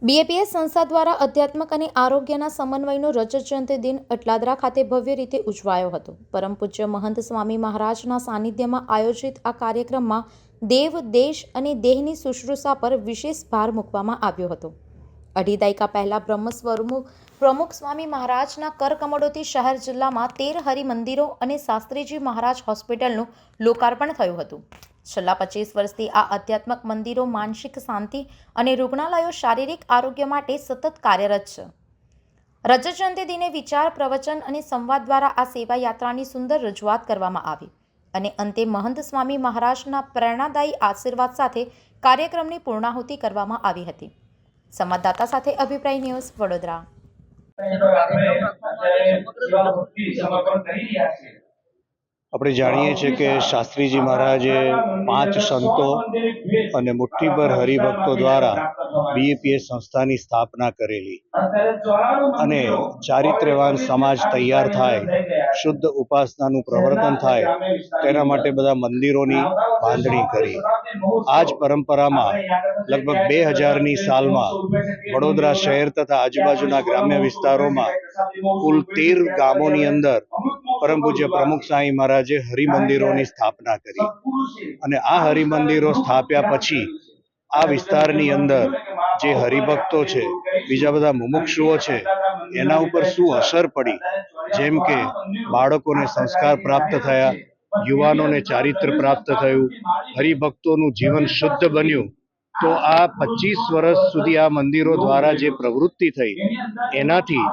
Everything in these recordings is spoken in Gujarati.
બીએપીએસ સંસ્થા દ્વારા અધ્યાત્મક અને આરોગ્યના સમન્વયનો રજત જયંતિ દિન અટલાદરા ખાતે ભવ્ય રીતે ઉજવાયો હતો. પરમ પૂજ્ય મહંત સ્વામી મહારાજના સાનિધ્યમાં આયોજિત આ કાર્યક્રમમાં દેવ, દેશ અને દેહની શુશ્રૂષા પર વિશેષ ભાર મૂકવામાં આવ્યો હતો. અઢી દાયકા પહેલા બ્રહ્મ સ્વરૂપ પ્રમુખ સ્વામી મહારાજના કરકમળોથી શહેર જિલ્લામાં 13 હરિમંદિરો અને શાસ્ત્રીજી મહારાજ હોસ્પિટલનું લોકાર્પણ થયું હતું. છેલ્લા 25 વર્ષથી આ આધ્યાત્મક મંદિરો માનસિક શાંતિ અને રૂગ્ણાલયો શારીરિક આરોગ્ય માટે સતત કાર્યરત છે. રજત જયંતિ દિને વિચાર, પ્રવચન અને સંવાદ દ્વારા આ સેવા યાત્રાની સુંદર રજૂઆત કરવામાં આવી અને અંતે મહંત સ્વામી મહારાજના પ્રેરણાદાયી આશીર્વાદ સાથે કાર્યક્રમની પૂર્ણાહુતિ કરવામાં આવી હતી. સંવાદદાતા સાથે અભિપ્રાય ન્યૂઝ, વડોદરા. આપણે જાણીએ છીએ કે શાસ્ત્રીજી મહારાજે 5 સંતો અને મુઠ્ઠીભર હરિભક્તો દ્વારા બીએપીએસ સંસ્થાની સ્થાપના કરેલી અને ચારિત્ર્યવાન સમાજ તૈયાર થાય, શુદ્ધ ઉપાસનાનું પ્રવર્તન થાય તેના માટે બધા મંદિરોની બાંધણી કરી. આ જ પરંપરામાં લગભગ 2000ની સાલમાં વડોદરા શહેર તથા આજુબાજુના ગ્રામ્ય વિસ્તારોમાં કુલ 13 ગામોની અંદર પરમ પૂજ્ય પ્રમુખ સ્વામી મહારાજે હરિમંદિરોની સ્થાપના કરી અને આ હરિમંદિરો સ્થાપ્યા પછી આ વિસ્તારની અંદર જે હરિભક્તો છે, બીજા બધા મુમુક્ષુઓ છે, એના ઉપર શું અસર પડી, જેમ કે બાળકોને સંસ્કાર પ્રાપ્ત થયા, યુવાનોને ચારિત્ર પ્રાપ્ત થયું, હરિભક્તોનું જીવન શુદ્ધ બન્યું. તો આ 25 વર્ષ સુધી આ મંદિરો દ્વારા જે પ્રવૃત્તિ થઈ એનાથી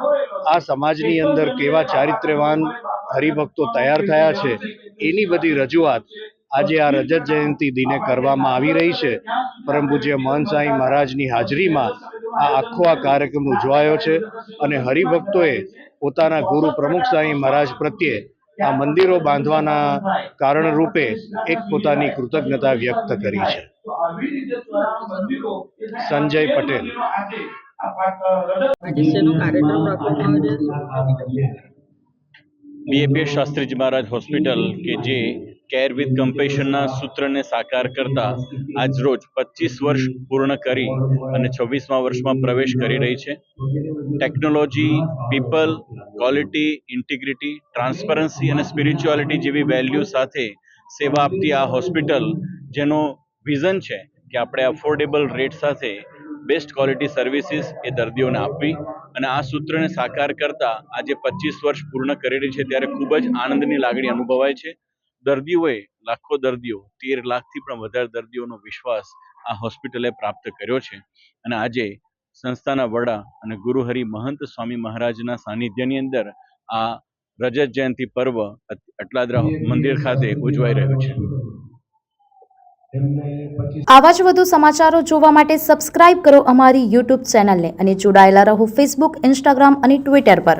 આ સમાજની અંદર કેવા ચારિત્ર્યવાન હરિભક્તો તૈયાર થયા છે એની બધી રજૂઆત આજે આ રજત જયંતિ દિને કરવામાં આવી રહી છે. પરમ પૂજ્ય મહંત સ્વામી મહારાજની હાજરીમાં આ આખો કાર્યક્રમ ઉજવાયો છે અને હરિભક્તોએ પોતાના ગુરુ પ્રમુખ સ્વામી મહારાજ પ્રત્યે આ મંદિરો બાંધવાના કારણ રૂપે એક પોતાની કૃતજ્ઞતા વ્યક્ત કરી છે. સંજય પટેલ. બીએપીએસ શાસ્ત્રીજી મહારાજ હોસ્પિટલ કે જે કેર વિથ કમ્પેશનના સૂત્રને સાકાર કરતા આજરોજ 25 વર્ષ પૂર્ણ કરી અને 26મા વર્ષમાં પ્રવેશ કરી રહી છે. Technology, people, quality, integrity, transparency અને સ્પિરિચ્યુઆલિટી જેવી વેલ્યુ સાથે સેવા આપતી આ હોસ્પિટલ, જેનો વિઝન છે કે આપણે અફોર્ડેબલ રેટ સાથે બેસ્ટ ક્વોલિટી સર્વિસીસ એ દર્દીઓને આપવી અને આ સૂત્રને સાકાર કરતા આજે 25 વર્ષ પૂર્ણ કરી રહી છે ત્યારે ખૂબ જ આનંદની લાગણી અનુભવાય છે. દર્દીઓએ, લાખો દર્દીઓ, 13 લાખથી પણ વધારે દર્દીઓનો વિશ્વાસ આ હોસ્પિટલે પ્રાપ્ત કર્યો છે અને આજે સંસ્થાના વડા અને ગુરુહરિ મહંત સ્વામી મહારાજના સાનિધ્યની અંદર આ રજત જયંતિ પર્વ અટલાદરા મંદિર ખાતે ઉજવાઈ રહ્યું છે. આવા જ વધુ સમાચારો જોવા માટે સબસ્ક્રાઇબ કરો અમારી યુટ્યુબ ચેનલને અને જોડાયેલા રહો ફેસબુક, ઇન્સ્ટાગ્રામ અને ટ્વિટર પર.